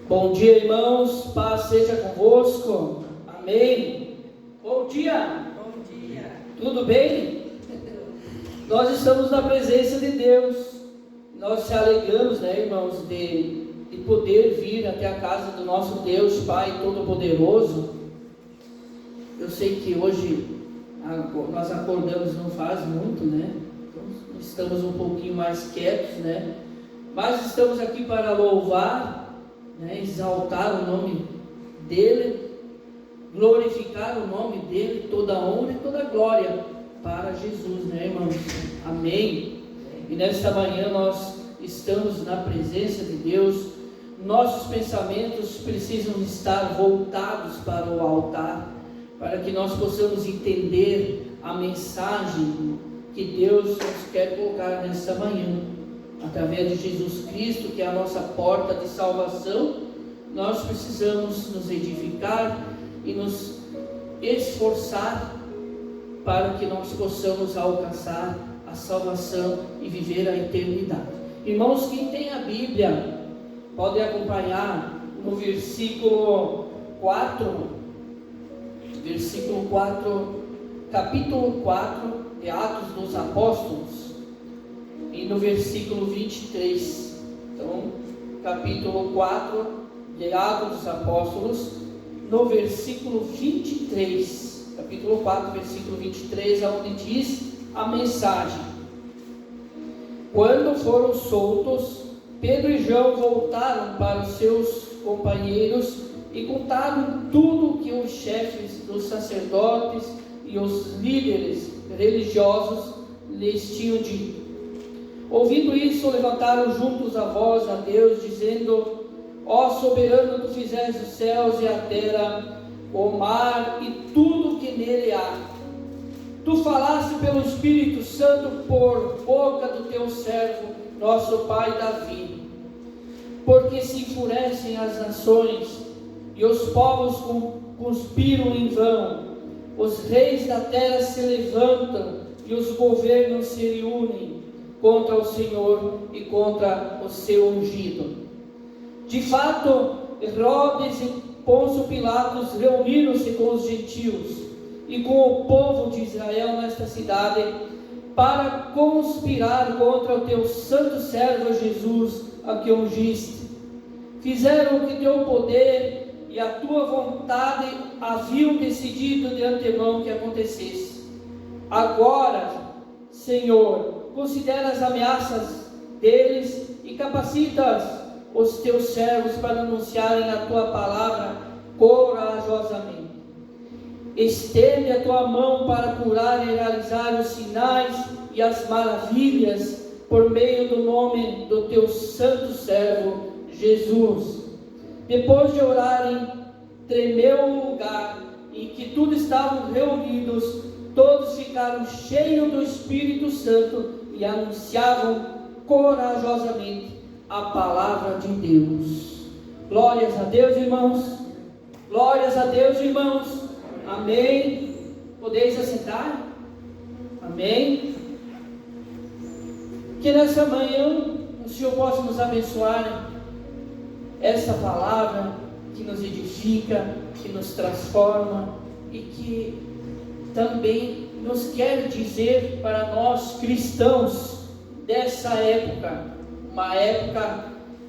Bom dia, irmãos, paz seja convosco, amém. Bom dia, tudo bem? Nós estamos na presença de Deus, nós se alegramos, irmãos, de poder vir até a casa do nosso Deus, Pai Todo-Poderoso. Eu sei que hoje nós acordamos não faz muito, então estamos um pouquinho mais quietos, mas estamos aqui para louvar, exaltar o nome dele, glorificar o nome dele, toda a honra e toda a glória para Jesus, irmãos? Amém. E nesta manhã nós estamos na presença de Deus. Nossos pensamentos precisam estar voltados para o altar, para que nós possamos entender a mensagem que Deus nos quer colocar nesta manhã. Através de Jesus Cristo, que é a nossa porta de salvação, nós precisamos nos edificar e nos esforçar para que nós possamos alcançar a salvação e viver a eternidade. Irmãos, quem tem a Bíblia, pode acompanhar no versículo 4, capítulo 4 de Atos dos Apóstolos, e no versículo 23. Então, capítulo 4 de Atos dos Apóstolos, no versículo 23, capítulo 4, versículo 23, onde diz a mensagem: quando foram soltos, Pedro e João voltaram para os seus companheiros e contaram tudo que os chefes dos sacerdotes e os líderes religiosos lhes tinham dito. Ouvindo isso, levantaram juntos a voz a Deus, dizendo: ó soberano, tu fizeste os céus e a terra, o mar e tudo que nele há. Tu falaste pelo Espírito Santo por boca do teu servo, nosso pai Davi. Porque se enfurecem as nações e os povos conspiram em vão, os reis da terra se levantam e os governos se reúnem contra o Senhor e contra o seu ungido. De fato, Herodes e Pôncio Pilatos reuniram-se com os gentios e com o povo de Israel nesta cidade para conspirar contra o teu santo servo Jesus, a que ungiste. Fizeram o que teu poder e a tua vontade haviam decidido de antemão que acontecesse. Agora, Senhor, considera as ameaças deles e capacita os teus servos para anunciarem a tua palavra corajosamente. Estende a tua mão para curar e realizar os sinais e as maravilhas por meio do nome do teu santo servo Jesus. Depois de orarem, tremeu o lugar em que tudo estavam reunidos. Todos ficaram cheios do Espírito Santo e anunciavam corajosamente a palavra de Deus. Glórias a Deus, irmãos. Glórias a Deus, irmãos. Amém. Podeis assentar? Amém. Que nessa manhã o Senhor possa nos abençoar essa palavra que nos edifica, que nos transforma e que também nos quer dizer para nós cristãos dessa época, uma época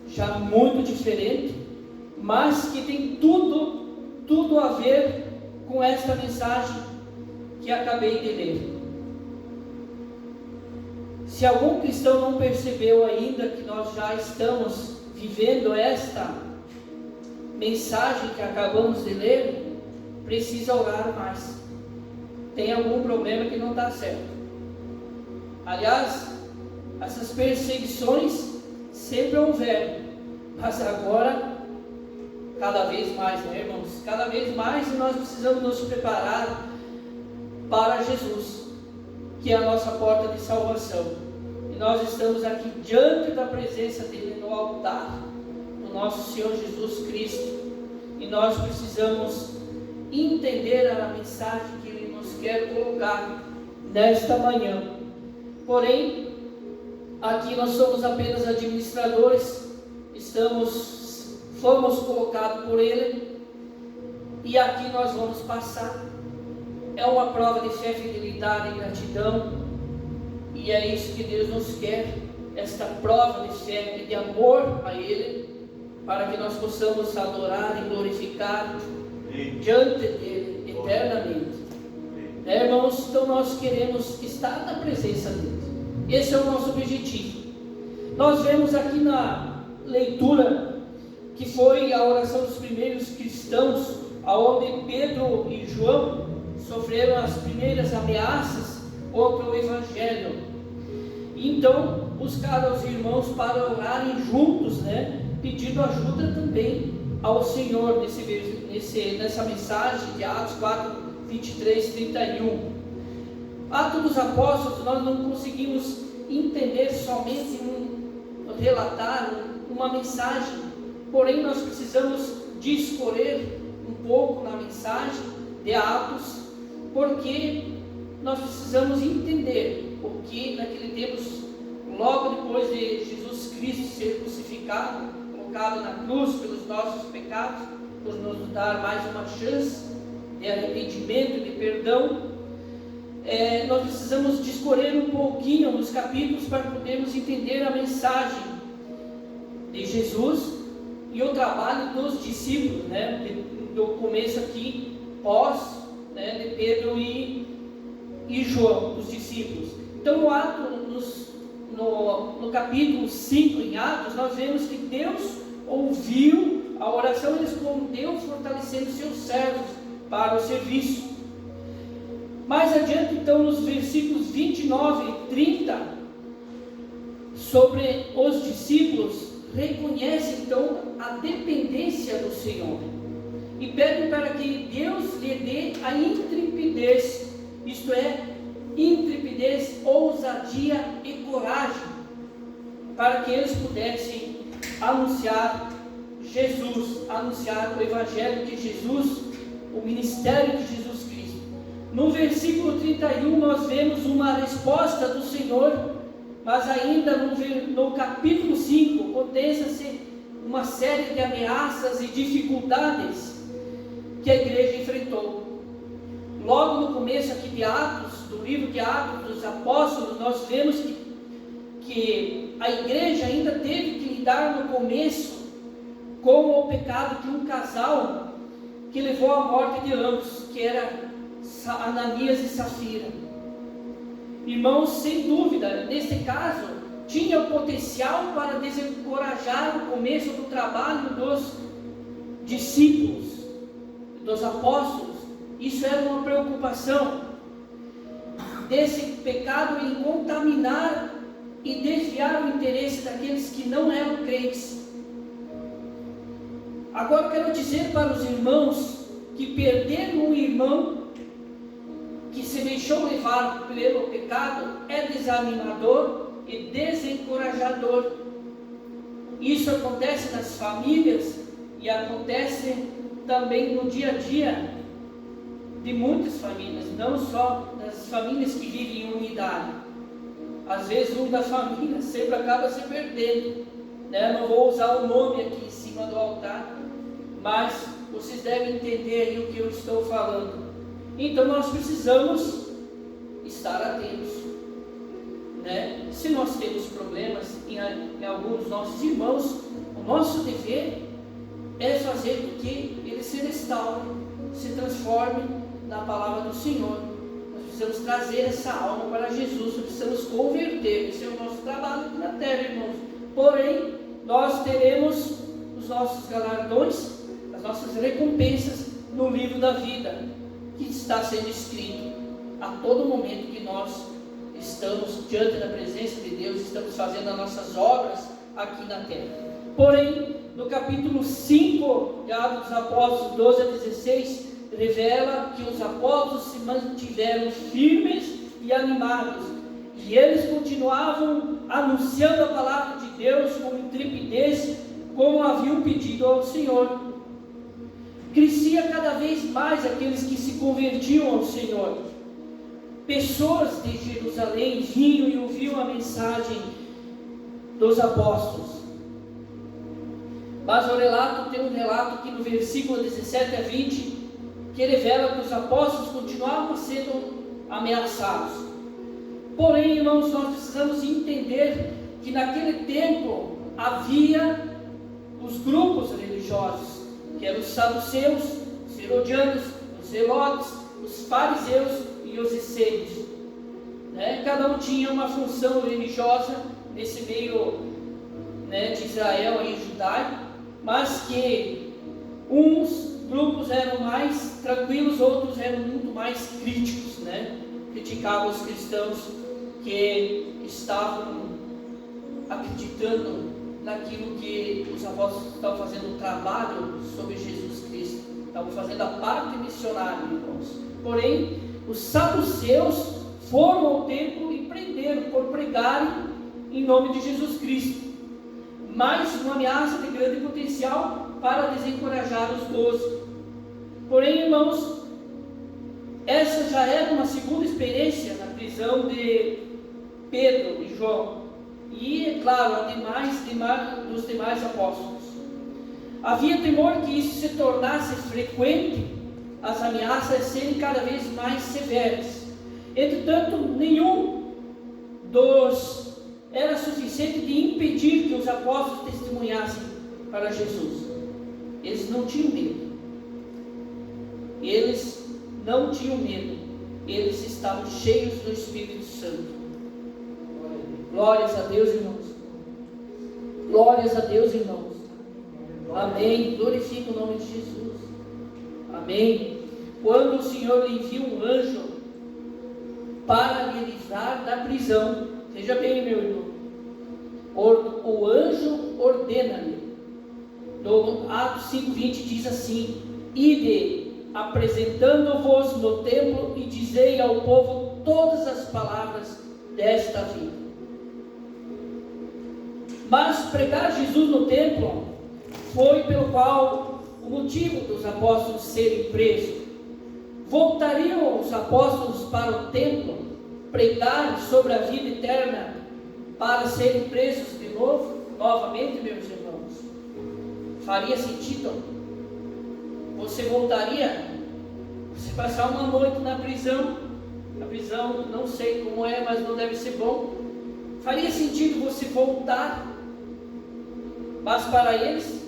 já muito diferente, mas que tem tudo a ver com esta mensagem que acabei de ler. Se algum cristão não percebeu ainda que nós já estamos vivendo esta mensagem que acabamos de ler, precisa orar mais. Tem algum problema que não está certo. Aliás, essas perseguições sempre houveram, mas agora cada vez mais, irmãos? Cada vez mais nós precisamos nos preparar para Jesus, que é a nossa porta de salvação. E nós estamos aqui diante da presença dele no altar, no nosso Senhor Jesus Cristo. E nós precisamos entender a mensagem que ele nos quer colocar nesta manhã. Porém, aqui nós somos apenas administradores, estamos fomos colocados por Ele, e aqui nós vamos passar. É uma prova de fé, fidelidade e gratidão, e é isso que Deus nos quer, esta prova de fé e de amor a Ele, para que nós possamos adorar e glorificar diante dEle eternamente. Irmãos, então nós queremos estar na presença dEle. Esse é o nosso objetivo. Nós vemos aqui na leitura que foi a oração dos primeiros cristãos, aonde Pedro e João sofreram as primeiras ameaças contra o Evangelho. Então buscaram os irmãos para orarem juntos, pedindo ajuda também ao Senhor nessa mensagem de Atos 4, 23, 31. Atos dos Apóstolos nós não conseguimos entender somente relatar uma mensagem, porém nós precisamos discorrer um pouco na mensagem de Atos, porque nós precisamos entender o que naquele tempo, logo depois de Jesus Cristo ser crucificado, colocado na cruz pelos nossos pecados, por nos dar mais uma chance de arrependimento e de perdão, nós precisamos discorrer um pouquinho nos capítulos para podermos entender a mensagem de Jesus e o trabalho dos discípulos, do começo aqui, de Pedro e João, dos discípulos. Então no capítulo 5 em Atos, nós vemos que Deus ouviu a oração e respondeu, fortalecendo seus servos para o serviço. Mais adiante, então, nos versículos 29 e 30, sobre os discípulos, reconhece então a dependência do Senhor e pede para que Deus lhe dê a intrepidez, isto é, intrepidez, ousadia e coragem, para que eles pudessem anunciar Jesus, anunciar o Evangelho de Jesus, o ministério de Jesus Cristo. No versículo 31 nós vemos uma resposta do Senhor, mas ainda no capítulo 5 condensa-se uma série de ameaças e dificuldades que a igreja enfrentou. Logo no começo aqui de Atos, do livro de Atos dos Apóstolos, nós vemos que a igreja ainda teve que lidar no começo com o pecado de um casal que levou à morte de ambos, que era Ananias e Safira. Irmãos, sem dúvida, nesse caso, tinha o potencial para desencorajar o começo do trabalho dos discípulos, dos apóstolos. Isso era uma preocupação desse pecado em contaminar e desviar o interesse daqueles que não eram crentes. Agora eu quero dizer para os irmãos que perder um irmão que se deixou levar pelo pecado é desanimador e desencorajador. Isso acontece nas famílias e acontece também no dia a dia de muitas famílias, não só das famílias que vivem em unidade. Às vezes um da família sempre acaba se perdendo, Não vou usar o nome aqui em cima do altar, mas vocês devem entender aí o que eu estou falando. Então nós precisamos estar atentos, Se nós temos problemas em alguns dos nossos irmãos, o nosso dever é fazer com que eles se restaurem, se transformem na palavra do Senhor. Nós precisamos trazer essa alma para Jesus, nós precisamos converter. Esse é o nosso trabalho aqui na terra, irmãos. Porém, nós teremos os nossos galardões, as nossas recompensas no livro da vida, que está sendo escrito a todo momento que nós estamos diante da presença de Deus, estamos fazendo as nossas obras aqui na terra. Porém, no capítulo 5 de Atos dos Apóstolos 12 a 16, revela que os apóstolos se mantiveram firmes e animados, e eles continuavam anunciando a palavra de Deus com intrepidez, como haviam pedido ao Senhor. Crescia cada vez mais aqueles que se convertiam ao Senhor. Pessoas de Jerusalém vinham e ouviam a mensagem dos apóstolos. Mas tem um relato que no versículo 17 a 20, que revela que os apóstolos continuavam sendo ameaçados. Porém, irmãos, nós precisamos entender que naquele tempo havia os grupos religiosos, que eram os saduceus, os herodianos, os zelotes, os fariseus e os essênios. Cada um tinha uma função religiosa nesse meio, de Israel e judaico, mas que uns grupos eram mais tranquilos, outros eram muito mais críticos, criticavam os cristãos que estavam acreditando naquilo que os apóstolos estavam fazendo o trabalho sobre Jesus Cristo, estavam fazendo a parte missionária, irmãos. Porém, os saduceus foram ao templo e prenderam por pregarem em nome de Jesus Cristo. Mais uma ameaça de grande potencial para desencorajar os 12. Porém, irmãos, essa já era uma segunda experiência na prisão de Pedro e João. E, é claro, dos demais apóstolos. Havia temor que isso se tornasse frequente, as ameaças serem cada vez mais severas. Entretanto, nenhum dos era suficiente de impedir que os apóstolos testemunhassem para Jesus. Eles não tinham medo. Eles não tinham medo. Eles estavam cheios do Espírito Santo. Glórias a Deus, irmãos. Glórias a Deus, irmãos. Amém. Glorifica o nome de Jesus. Amém. Quando o Senhor lhe envia um anjo para lhe livrar da prisão, veja bem, meu irmão, o anjo ordena-lhe. No Atos 5:20 diz assim: ide, apresentando-vos no templo, e dizei ao povo todas as palavras desta vida. Mas pregar Jesus no templo foi pelo qual o motivo dos apóstolos serem presos. Voltariam os apóstolos para o templo, pregar sobre a vida eterna, para serem presos de novo, novamente, meus irmãos? Faria sentido? Você voltaria? Você passar uma noite na prisão, a prisão não sei como é, mas não deve ser bom. Faria sentido você voltar? Mas para eles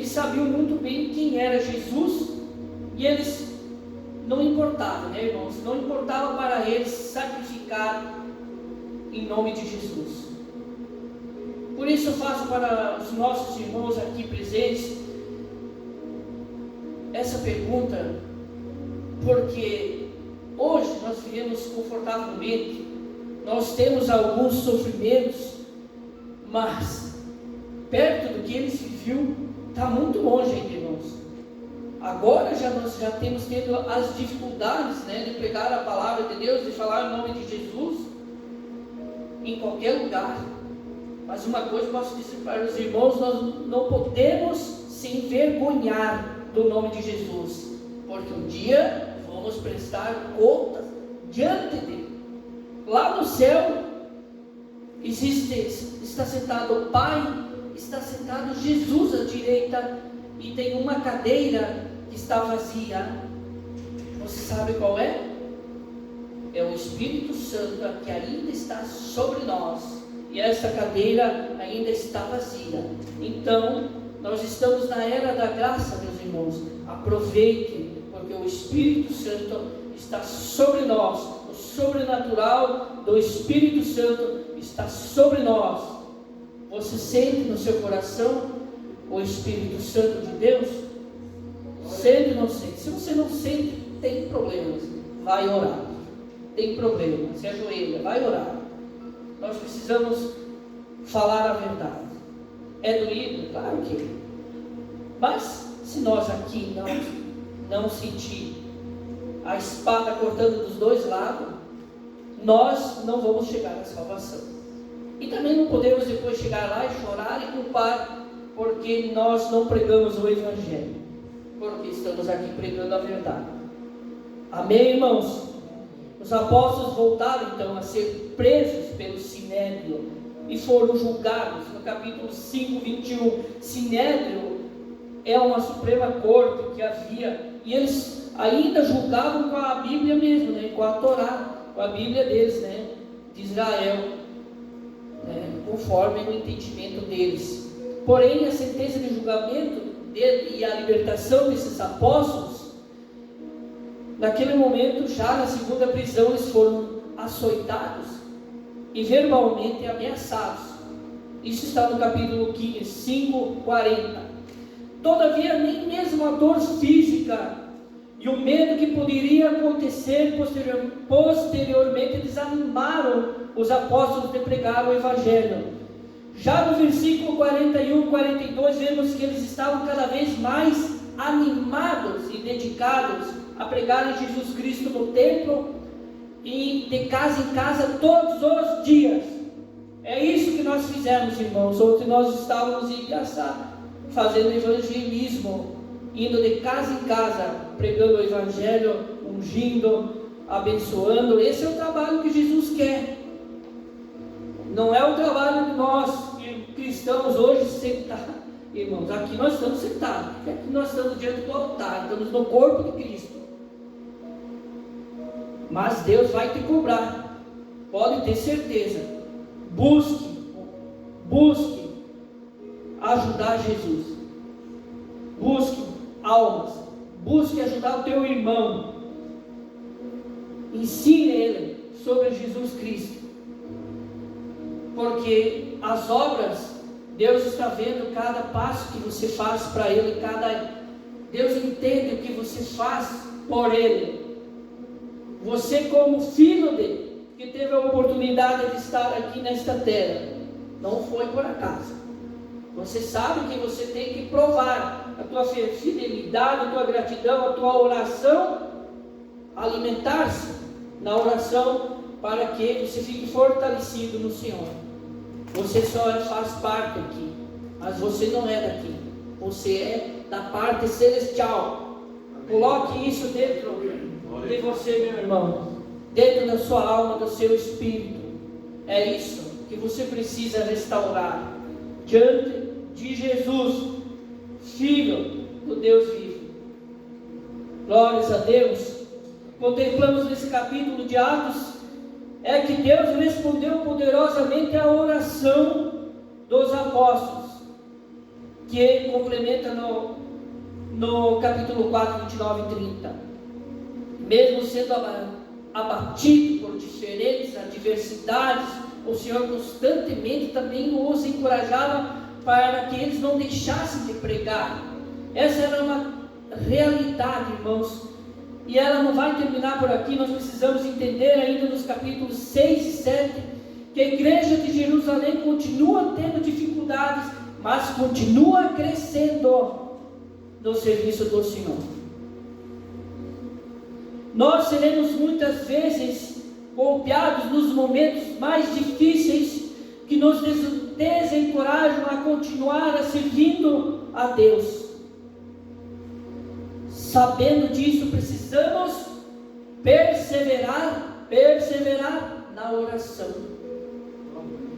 sabiam muito bem quem era Jesus, e eles não importava, irmãos? Não importava para eles sacrificar em nome de Jesus. Por isso eu faço para os nossos irmãos aqui presentes essa pergunta, porque hoje nós vivemos confortavelmente, nós temos alguns sofrimentos, mas perto do que eles viviam está muito longe ainda, irmãos. Agora nós já temos tido as dificuldades, de pregar a palavra de Deus, de falar em nome de Jesus em qualquer lugar. Mas uma coisa eu posso dizer para os irmãos: nós não podemos se envergonhar do nome de Jesus, porque um dia vamos prestar contas diante dele. Lá no céu está sentado o Pai, está sentado Jesus à direita, e tem uma cadeira que está vazia. Você sabe qual é? É o Espírito Santo que ainda está sobre nós, e essa cadeira ainda está vazia. Então, nós estamos na era da graça, meus irmãos. Aproveitem, porque o Espírito Santo está sobre nós. O sobrenatural do Espírito Santo está sobre nós. Você sente no seu coração o Espírito Santo de Deus? Sente ou não sente? Se você não sente, tem problemas. Vai orar. Tem problema, se ajoelha, vai orar. Nós precisamos falar a verdade. É doído? Claro que é. Mas se nós aqui não sentir a espada cortando dos dois lados, nós não vamos chegar à salvação. E também não podemos depois chegar lá e chorar e culpar porque nós não pregamos o Evangelho, porque estamos aqui pregando a verdade. Amém, irmãos? Os apóstolos voltaram então a ser presos pelo Sinédrio, e foram julgados. No capítulo 5, 21, Sinédrio é uma suprema corte que havia, e eles ainda julgavam com a Bíblia mesmo, né? Com a Torá, com a Bíblia deles, né? De Israel, né? Conforme o entendimento deles. Porém, a sentença de julgamento e a libertação desses apóstolos, naquele momento, já na segunda prisão, eles foram açoitados e verbalmente ameaçados. Isso está no capítulo 5, 40. Todavia, nem mesmo a dor física e o medo que poderia acontecer posteriormente desanimaram os apóstolos de pregar o Evangelho. Já no versículo 41, 42, vemos que eles estavam cada vez mais animados e dedicados a pregar Jesus Cristo no templo e de casa em casa todos os dias. É isso que nós fizemos, irmãos. Ontem nós estávamos em casa fazendo evangelismo, indo de casa em casa, pregando o Evangelho, ungindo, abençoando. Esse é o trabalho que Jesus quer. Não é o trabalho de nós, cristãos, hoje sentados. Irmãos, aqui nós estamos sentados. Aqui nós estamos diante do altar, estamos no corpo de Cristo. Mas Deus vai te cobrar. Pode ter certeza. Busque ajudar Jesus. Busque almas. Busque ajudar o teu irmão. Ensine ele sobre Jesus Cristo. Porque as obras, Deus está vendo cada passo que você faz para Ele, Deus entende o que você faz por Ele. Você, como filho dele, que teve a oportunidade de estar aqui nesta terra, não foi por acaso. Você sabe que você tem que provar a tua fidelidade, a tua gratidão, a tua oração, alimentar-se na oração para que você fique fortalecido no Senhor. Você só faz parte aqui, mas você não é daqui. Você é da parte celestial. Coloque isso dentro de você, meu irmão, dentro da sua alma, do seu espírito. É isso que você precisa restaurar diante de Jesus, Filho do Deus vivo. Glórias a Deus. Contemplamos nesse capítulo de Atos, é que Deus respondeu poderosamente à oração dos apóstolos, que complementa no capítulo 4, 29 e 30. Mesmo sendo abatido por diferentes adversidades, o Senhor constantemente também os encorajava para que eles não deixassem de pregar. Essa era uma realidade, irmãos, e ela não vai terminar por aqui. Nós precisamos entender ainda nos capítulos 6 e 7 que a igreja de Jerusalém continua tendo dificuldades, mas continua crescendo no serviço do Senhor. Nós seremos muitas vezes golpeados nos momentos mais difíceis, que nos desencorajam a continuar servindo a Deus. Sabendo disso, precisamos perseverar na oração,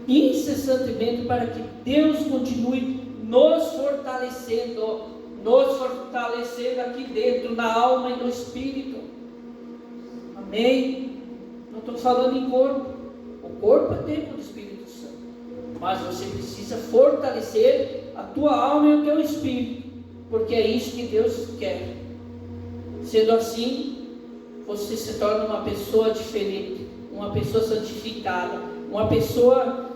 incessantemente, para que Deus continue nos fortalecendo aqui dentro, na alma e no espírito. Amém? Não estou falando em corpo. O corpo é templo do Espírito Santo, mas você precisa fortalecer a tua alma e o teu espírito, porque é isso que Deus quer. Sendo assim, você se torna uma pessoa diferente, uma pessoa santificada, uma pessoa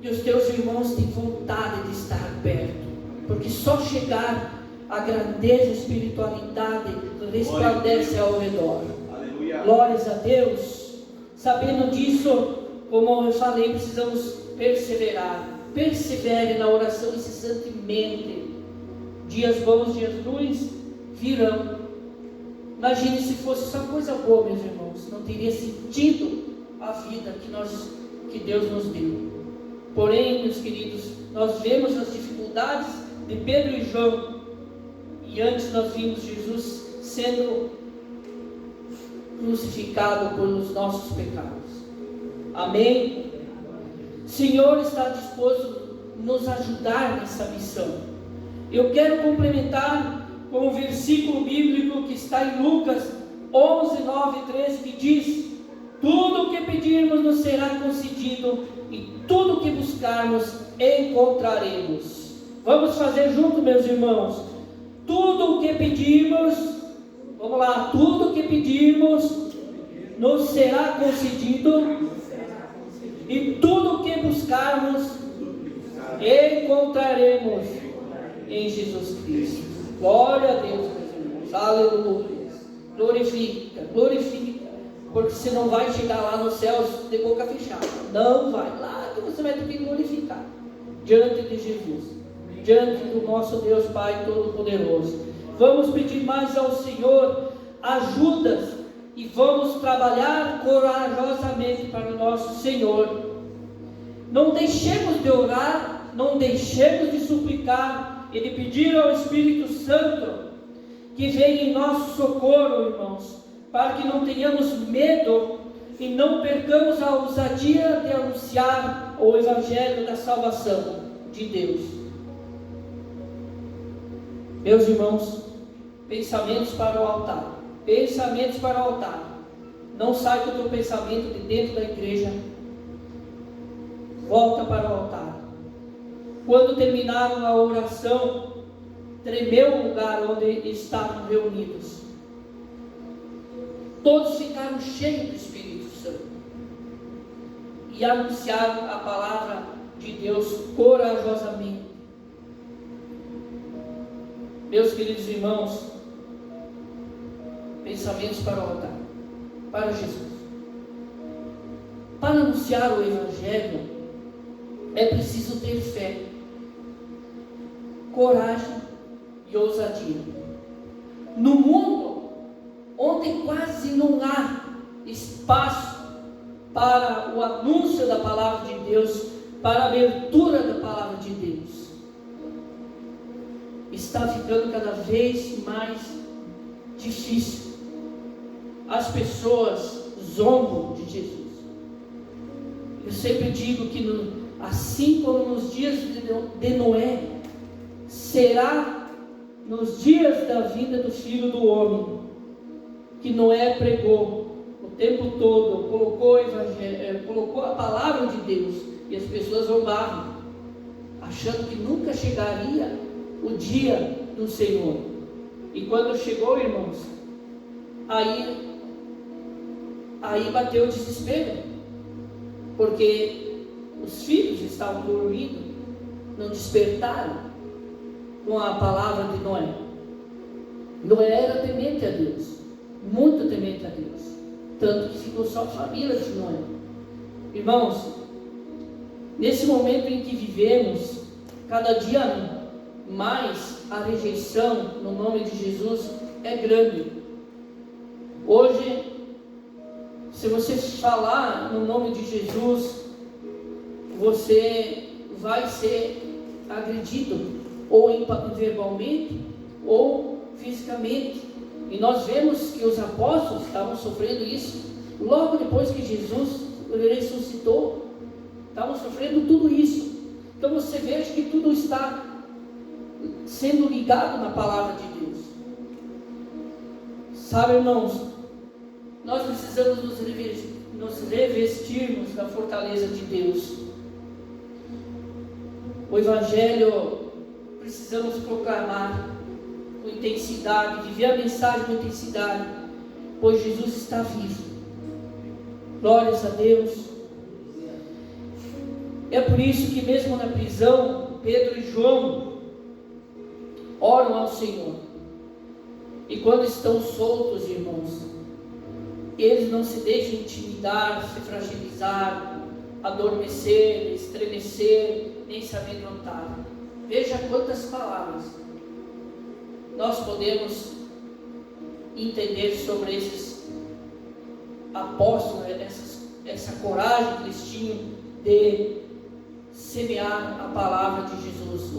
que os teus irmãos têm vontade de estar perto, porque só chegar a grandeza e espiritualidade resplandece ao redor. Aleluia. Glórias a Deus. Sabendo disso, como eu falei, precisamos perseverar. Persevere na oração incessantemente. Dias bons, dias ruins virão. Imagine se fosse só coisa boa, meus irmãos. Não teria sentido a vida que Deus nos deu. Porém, meus queridos, nós vemos as dificuldades de Pedro e João, e antes nós vimos Jesus sendo crucificado pelos nossos pecados. Amém? O Senhor está disposto a nos ajudar nessa missão. Eu quero complementar com o versículo bíblico que está em Lucas 11, 9 e 13, que diz: tudo o que pedirmos nos será concedido, e tudo o que buscarmos encontraremos. Vamos fazer junto, meus irmãos. Tudo o que pedirmos, vamos lá, tudo o que pedirmos nos será concedido, e tudo o que buscarmos encontraremos em Jesus Cristo. Glória a Deus, meus irmãos. Aleluia. Glorifica, glorifica. Porque você não vai chegar lá nos céus de boca fechada. Não vai. Lá que você vai ter que glorificar diante de Jesus, diante do nosso Deus Pai Todo-Poderoso. Vamos pedir mais ao Senhor ajudas e vamos trabalhar corajosamente para o nosso Senhor. Não deixemos de orar, não deixemos de suplicar e de pedir ao Espírito Santo que venha em nosso socorro, irmãos, para que não tenhamos medo e não percamos a ousadia de anunciar o Evangelho da salvação de Deus. Meus irmãos, pensamentos para o altar. Pensamentos para o altar. Não sai com o teu pensamento de dentro da igreja. Volta para o altar. Quando terminaram a oração, tremeu o lugar onde estavam reunidos. Todos ficaram cheios do Espírito Santo e anunciaram a palavra de Deus corajosamente. Meus queridos irmãos, pensamentos para o altar, para Jesus. Para anunciar o Evangelho, é preciso ter fé, coragem e ousadia. No mundo onde quase não há espaço para o anúncio da palavra de Deus, para a abertura da palavra de Deus, está ficando cada vez mais difícil. As pessoas zombam de Jesus. Eu sempre digo que assim como nos dias de Noé, será nos dias da vinda do Filho do Homem, que Noé pregou o tempo todo, colocou o Evangelho, colocou a palavra de Deus, e as pessoas zombavam, achando que nunca chegaria o dia do Senhor. E quando chegou, irmãos, aí bateu o desespero, porque os filhos estavam dormindo, não despertaram com a palavra de Noé. Noé era temente a Deus, muito temente a Deus, tanto que ficou só a família de Noé. Irmãos, nesse momento em que vivemos, cada dia mais a rejeição no nome de Jesus é grande. Hoje, se você falar no nome de Jesus, você vai ser agredido, ou verbalmente, ou fisicamente. E nós vemos que os apóstolos estavam sofrendo isso logo depois que Jesus ressuscitou. Estavam sofrendo tudo isso. Então você veja que tudo está sendo ligado na palavra de Deus. Sabe, irmãos, nós precisamos nos revestirmos da fortaleza de Deus. O Evangelho precisamos proclamar com intensidade, viver a mensagem com intensidade, pois Jesus está vivo. Glórias a Deus. É por isso que mesmo na prisão, Pedro e João oram ao Senhor. E quando estão soltos, irmãos, eles não se deixam intimidar, se fragilizar, adormecer, estremecer, nem se amedrontar. Veja quantas palavras nós podemos entender sobre esses apóstolos, essa coragem que eles tinham de semear a palavra de Jesus,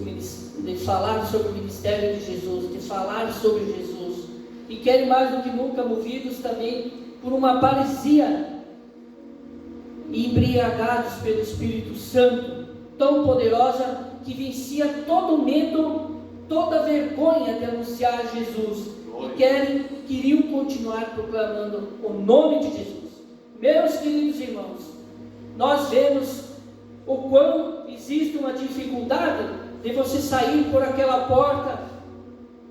de falar sobre o ministério de Jesus, de falar sobre Jesus, e querem mais do que nunca, movidos também por uma paresia e embriagados pelo Espírito Santo, tão poderosa que vencia todo medo, toda vergonha de anunciar Jesus, e queriam continuar proclamando o nome de Jesus. Meus queridos irmãos, nós vemos o quão existe uma dificuldade de você sair por aquela porta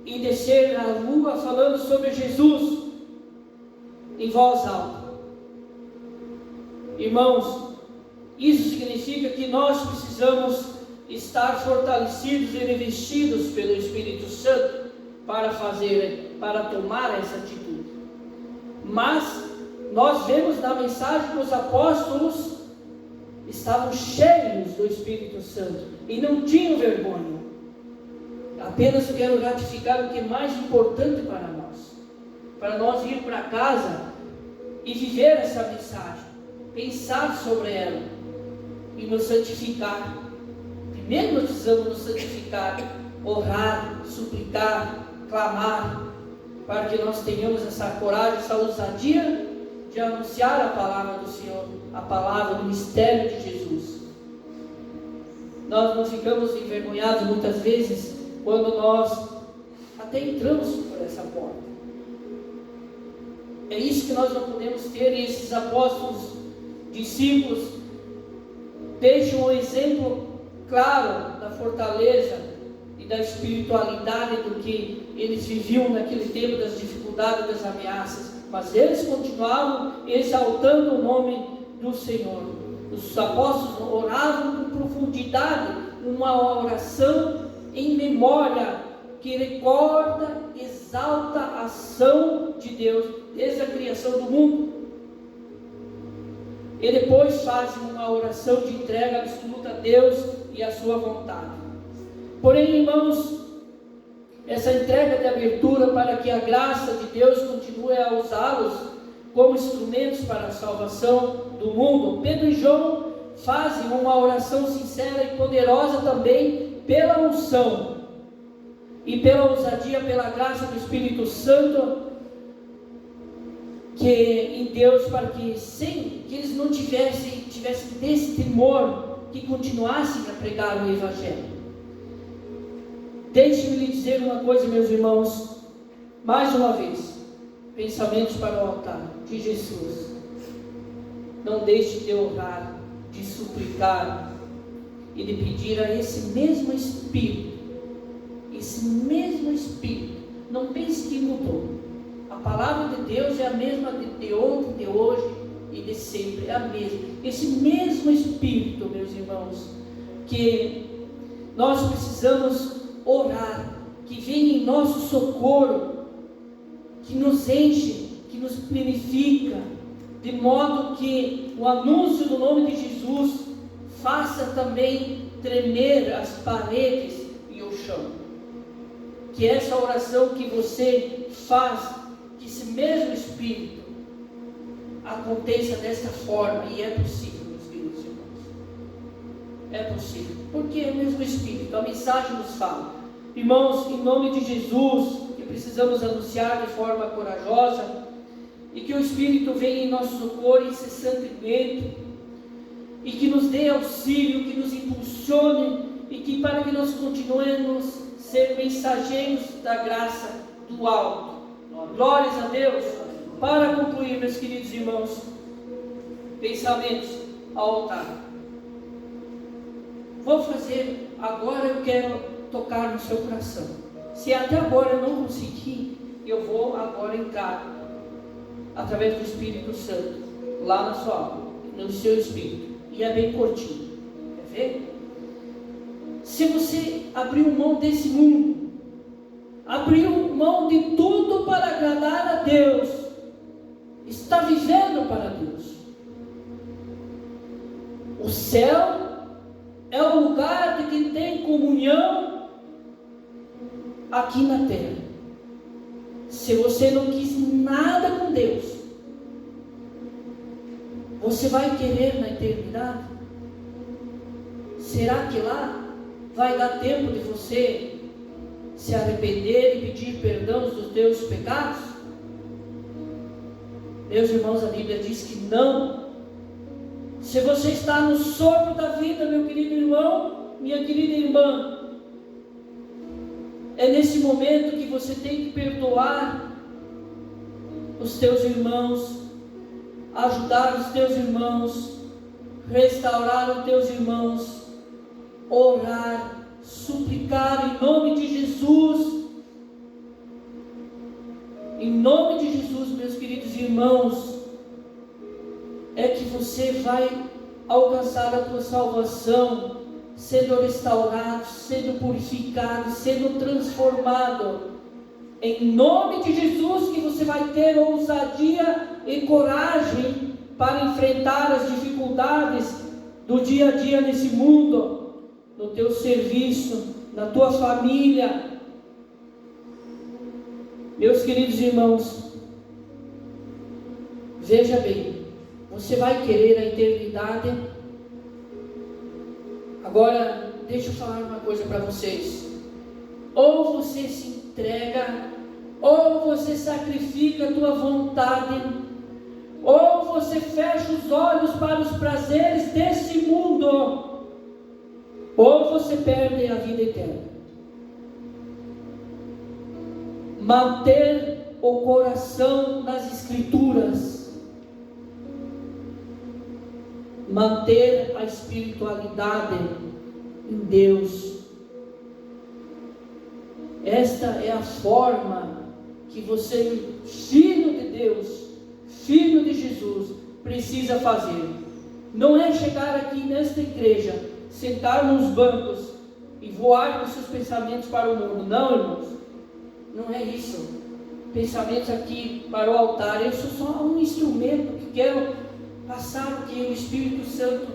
e descer na rua falando sobre Jesus em voz alta. Irmãos, isso significa que nós precisamos estar fortalecidos e revestidos pelo Espírito Santo para tomar essa atitude. Mas nós vemos na mensagem que os apóstolos estavam cheios do Espírito Santo e não tinham vergonha. Apenas quero ratificar o que é mais importante para nós ir para casa e viver essa mensagem, pensar sobre ela e nos santificar. Primeiro nós precisamos nos santificar, orar, suplicar, clamar, para que nós tenhamos essa coragem, essa ousadia de anunciar a palavra do Senhor, a palavra, o mistério de Jesus. Nós não ficamos envergonhados muitas vezes quando nós até entramos por essa porta. É isso que nós não podemos ter, e esses apóstolos, discípulos, deixam um exemplo claro da fortaleza e da espiritualidade do que eles viviam naquele tempo, das dificuldades, das ameaças, mas eles continuavam exaltando o nome do Senhor. Os apóstolos oravam com profundidade, uma oração em memória que recorda, exalta a ação de Deus desde a criação do mundo. E depois fazem uma oração de entrega absoluta a Deus e a sua vontade. Porém, irmãos, essa entrega de abertura para que a graça de Deus continue a usá-los como instrumentos para a salvação do mundo, Pedro e João fazem uma oração sincera e poderosa também pela unção e pela ousadia, pela graça do Espírito Santo que em Deus, para que eles não tivessem desse temor, que continuassem a pregar o Evangelho. Deixe-me lhe dizer uma coisa, meus irmãos, mais uma vez, pensamentos para o altar de Jesus. Não deixe de orar, de suplicar e de pedir a esse mesmo Espírito. Não pense que mudou. A palavra de Deus é a mesma de ontem, de hoje e de sempre, é a mesma. Esse mesmo Espírito, meus irmãos, que nós precisamos orar, que vem em nosso socorro, que nos enche, que nos plenifica, de modo que o anúncio do nome de Jesus faça também tremer as paredes e o chão. Que essa oração que você faz, que esse mesmo Espírito aconteça desta forma, e é possível, meus queridos irmãos. É possível, porque é o mesmo Espírito, a mensagem nos fala. Irmãos, em nome de Jesus, que precisamos anunciar de forma corajosa, e que o Espírito venha em nosso socorro incessantemente, e que nos dê auxílio, que nos impulsione, e que para que nós continuemos a ser mensageiros da graça do alto. Glórias a Deus. Para concluir, meus queridos irmãos, pensamentos ao altar. Vou fazer, agora eu quero tocar no seu coração. Se até agora eu não consegui, eu vou agora entrar através do Espírito Santo, lá na sua alma, no seu espírito. E é bem curtinho. Quer ver? Se você abriu mão desse mundo, abriu mão de tudo para agradar a Deus, está vivendo para Deus. O céu é o lugar de quem tem comunhão aqui na terra. Se você não quis nada com Deus, você vai querer na eternidade? Será que lá vai dar tempo de você se arrepender e pedir perdão dos teus pecados? Meus irmãos, a Bíblia diz que não. Se você está no sopro da vida, meu querido irmão, minha querida irmã, é nesse momento que você tem que perdoar os teus irmãos, ajudar os teus irmãos, restaurar os teus irmãos, orar, suplicar em nome de Jesus. Em nome de Jesus, meus queridos irmãos, é que você vai alcançar a tua salvação, sendo restaurado, sendo purificado, sendo transformado. Em nome de Jesus que você vai ter ousadia e coragem para enfrentar as dificuldades do dia a dia nesse mundo, no teu serviço, na tua família. Meus queridos irmãos, veja bem, você vai querer a eternidade? Agora, deixa eu falar uma coisa para vocês. Ou você se entrega, ou você sacrifica a tua vontade, ou você fecha os olhos para os prazeres deste mundo, ou você perde a vida eterna. Manter o coração nas Escrituras, manter a espiritualidade em Deus. Esta é a forma que você, filho de Deus, filho de Jesus, precisa fazer. Não é chegar aqui nesta igreja, sentar nos bancos e voar com seus pensamentos para o mundo. Não, irmãos, não é isso. Pensamentos aqui para o altar. Eu sou só um instrumento que quero passar o que o Espírito Santo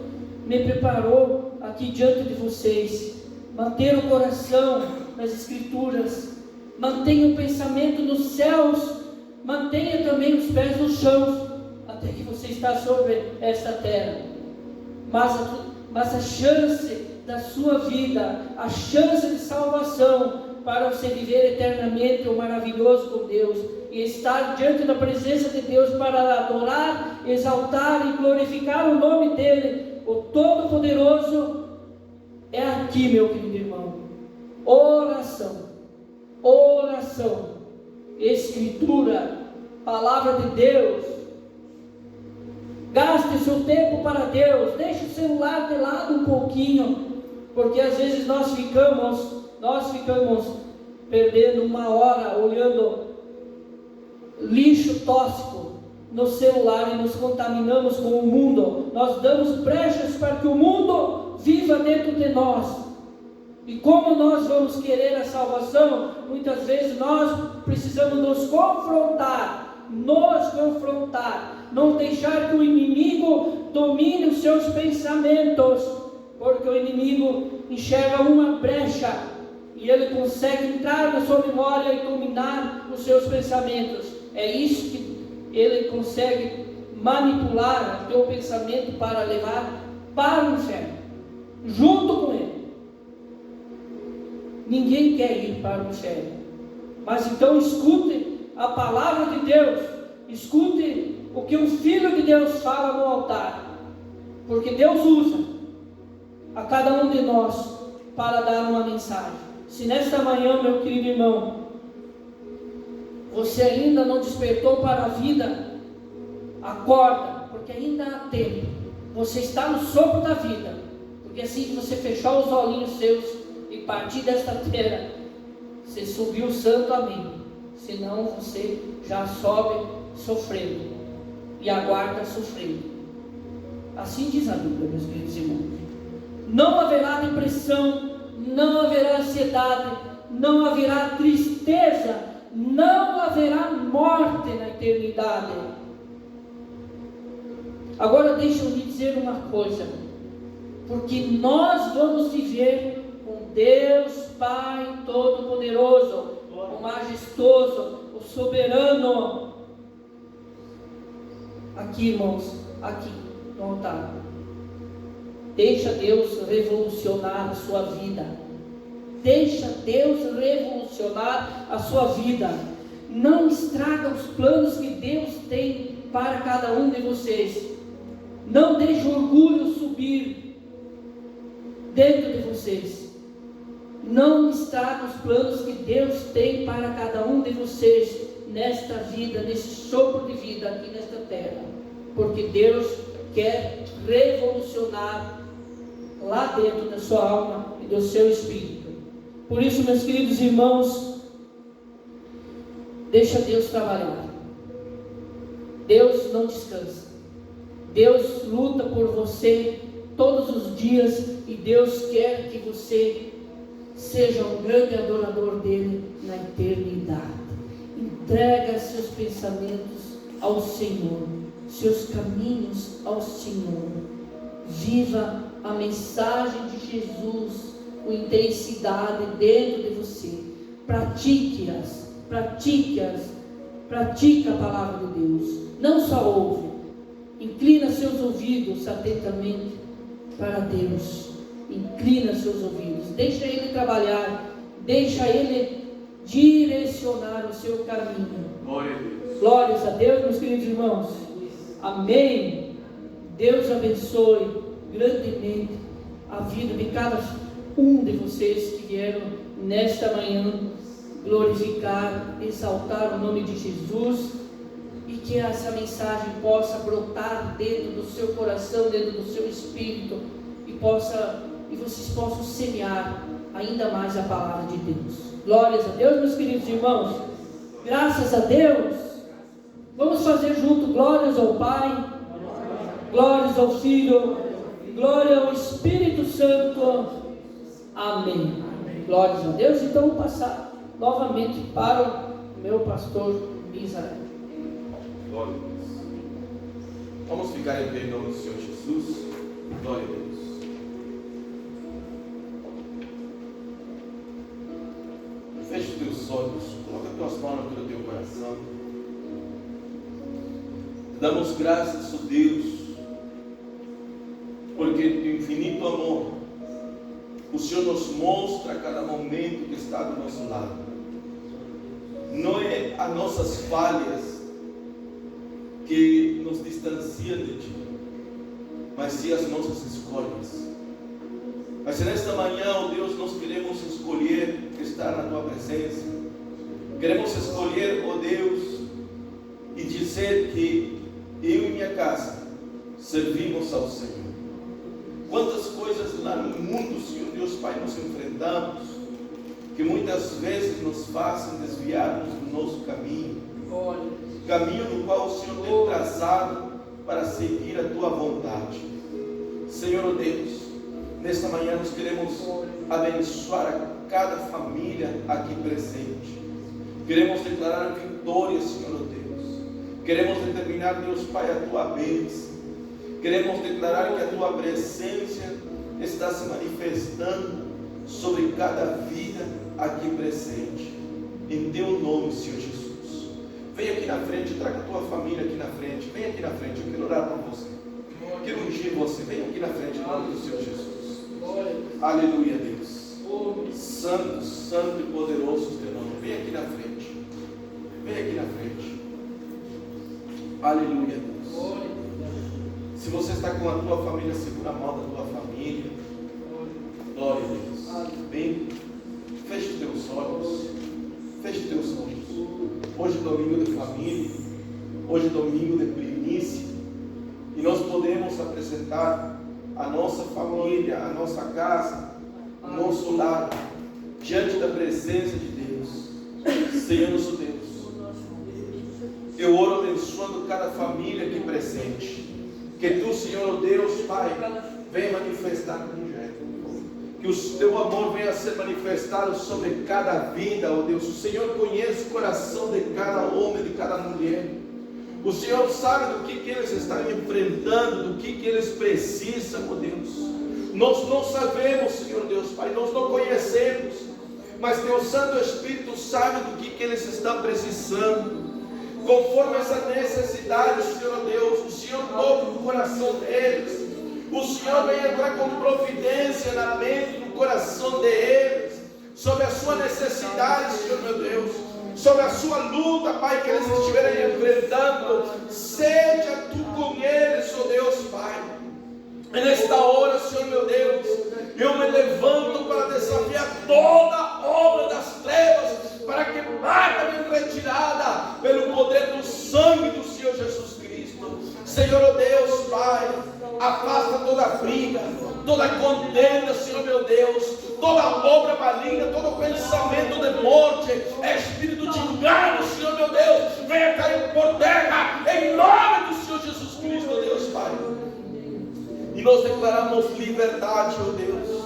me preparou aqui diante de vocês. Manter o coração nas Escrituras, mantenha o pensamento nos céus, mantenha também os pés no chão, até que você está sobre esta terra. Mas a chance da sua vida, a chance de salvação, para você viver eternamente o maravilhoso com Deus, e estar diante da presença de Deus para adorar, exaltar e glorificar o nome dEle, o Todo-Poderoso, é aqui, meu querido irmão. Oração, oração, Escritura, Palavra de Deus. Gaste o seu tempo para Deus. Deixe o celular de lado um pouquinho, porque às vezes nós ficamos perdendo uma hora olhando lixo tóxico no celular e nos contaminamos com o mundo. Nós damos brechas para que o mundo viva dentro de nós. E como nós vamos querer a salvação, muitas vezes nós precisamos nos confrontar, não deixar que o inimigo domine os seus pensamentos, porque o inimigo enxerga uma brecha e ele consegue entrar na sua memória e dominar os seus pensamentos. É isso que ele consegue manipular o teu pensamento para levar para o inferno, junto com ele. Ninguém quer ir para o inferno, mas então escute a palavra de Deus, escute o que o Filho de Deus fala no altar, porque Deus usa a cada um de nós para dar uma mensagem. Se nesta manhã, meu querido irmão, você ainda não despertou para a vida, acorda, porque ainda há tempo. Você está no sopro da vida, porque assim que você fechar os olhinhos seus e partir desta terra, você subiu santo, amém. Senão você já sobe sofrendo e aguarda sofrendo. Assim diz a Bíblia, meus queridos irmãos. Não haverá depressão, não haverá ansiedade, não haverá tristeza, não haverá morte na eternidade. Agora deixa eu lhe dizer uma coisa, porque nós vamos viver com Deus Pai Todo-Poderoso, o Majestoso, o Soberano. Aqui, irmãos, aqui no altar. Deixa Deus revolucionar a sua vida. Deixa Deus revolucionar a sua vida. Não estraga os planos que Deus tem para cada um de vocês. Não deixe o orgulho subir dentro de vocês. Não está nos planos que Deus tem para cada um de vocês nesta vida, nesse sopro de vida aqui nesta terra. Porque Deus quer revolucionar lá dentro da sua alma e do seu espírito. Por isso, meus queridos irmãos, deixa Deus trabalhar. Deus não descansa. Deus luta por você todos os dias e Deus quer que você seja um grande adorador dele na eternidade. Entrega seus pensamentos ao Senhor, seus caminhos ao Senhor. Viva a mensagem de Jesus com intensidade dentro de você. Pratique-as, pratique a palavra de Deus. Não só ouve, inclina seus ouvidos atentamente para Deus. Inclina seus ouvidos, deixa Ele trabalhar, deixa Ele direcionar o seu caminho. Glórias a Deus, meus queridos irmãos. Amém. Deus abençoe grandemente a vida de cada um de vocês que vieram nesta manhã glorificar, exaltar o nome de Jesus, e que essa mensagem possa brotar dentro do seu coração, dentro do seu espírito, e vocês possam semear ainda mais a palavra de Deus. Glórias a Deus, meus queridos irmãos. Graças a Deus. Vamos fazer junto glórias ao Pai, glórias ao Filho, glória ao Espírito Santo. Amém. Glórias a Deus. Então vou passar novamente para o meu pastor Israel. Glória a Deus. Vamos ficar em pé em nome do Senhor Jesus. Glória a Deus. Feche os teus olhos, coloca as tuas mãos no teu coração. Damos graças a Deus, porque do infinito amor, o Senhor nos mostra a cada momento que está do nosso lado. Não é as nossas falhas que nos distanciam de Ti, mas sim as nossas escolhas. Mas nesta manhã, ó Deus, nós queremos escolher estar na Tua presença. Queremos escolher, ó Deus, e dizer que eu e minha casa servimos ao Senhor. Quantas coisas lá no mundo, Senhor Deus Pai, nos enfrentamos, que muitas vezes nos fazem desviarmos do nosso caminho. Caminho no qual o Senhor tem traçado para seguir a Tua vontade. Senhor, ó Deus, nesta manhã nós queremos abençoar a cada família aqui presente. Queremos declarar vitória, Senhor, ó Deus. Queremos determinar, Deus Pai, a Tua bênção. Queremos declarar que a Tua presença está se manifestando sobre cada vida aqui presente. Em Teu nome, Senhor Jesus. Vem aqui na frente, traga a Tua família aqui na frente. Vem aqui na frente, eu quero orar por você. Eu quero ungir você. Vem aqui na frente, em nome do Senhor Jesus. Aleluia, Deus. Santo, santo e poderoso o Teu nome. Vem aqui na frente. Vem aqui na frente. Aleluia, Deus. Se você está com a tua família, segura a mão da tua família. Glória a Deus. Vem, feche os teus olhos. Feche os teus olhos. Hoje é domingo de família. Hoje é domingo de primícia. E nós podemos apresentar a nossa família, a nossa casa, o nosso lar, diante da presença de Deus. Senhor nosso Deus, eu oro abençoando cada família aqui presente. Que Tu, Senhor Deus, Pai, venha manifestar com jeito. Que o Teu amor venha a ser manifestado sobre cada vida, ó Deus. O Senhor conhece o coração de cada homem, de cada mulher. O Senhor sabe do que eles estão enfrentando, do que eles precisam, ó Deus. Nós não sabemos, Senhor Deus, Pai, nós não conhecemos, mas Teu Santo Espírito sabe do que eles estão precisando. Conforme essa necessidade, Senhor Deus, o Senhor toca o coração deles. O Senhor vem entrar com providência na mente, no coração deles, sobre a sua necessidade, Senhor meu Deus. sobre a sua luta, Pai, que eles estiverem enfrentando. Seja Tu com eles, ó Deus, Pai. E nesta hora, Senhor meu Deus, eu me levanto para desafiar toda obra das trevas, para que bata em retirada pelo poder do sangue do Senhor Jesus Cristo. Senhor, ó Deus, Pai, afasta toda briga, toda contenda, Senhor meu Deus, toda obra maligna, todo pensamento de morte, espírito de engano, Senhor meu Deus, venha cair por terra, em nome do Senhor Jesus Cristo, ó Deus, Pai. E nós declaramos liberdade, ó Deus.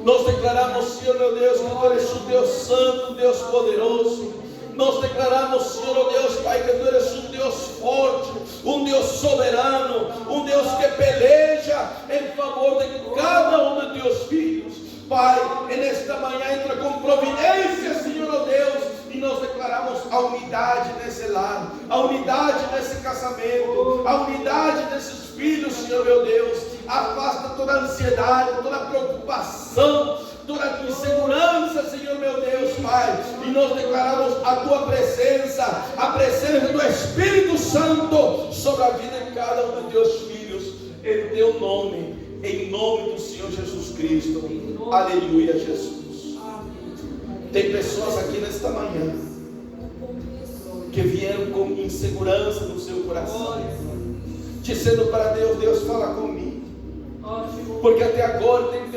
Nós declaramos, Senhor meu Deus, que Tu eres um Deus santo, um Deus poderoso. Nós declaramos, Senhor, ó Deus, Pai, que Tu eres um Deus forte, um Deus soberano, um Deus que peleja em favor de cada um de Teus filhos. Pai, e nesta manhã entra com providência, Senhor, ó Deus, e nós declaramos a unidade nesse lar, a unidade nesse casamento, a unidade desses filhos, Senhor meu Deus. Afasta toda ansiedade, toda preocupação, toda insegurança, Senhor meu Deus, Pai. E nós declaramos a Tua presença, a presença do Espírito Santo sobre a vida de cada um de Teus filhos, em Teu nome, em nome do Senhor Jesus Cristo. Aleluia, Jesus. Tem pessoas aqui nesta manhã que vieram com insegurança no seu coração, dizendo para Deus: Deus, fala comigo, porque até agora tem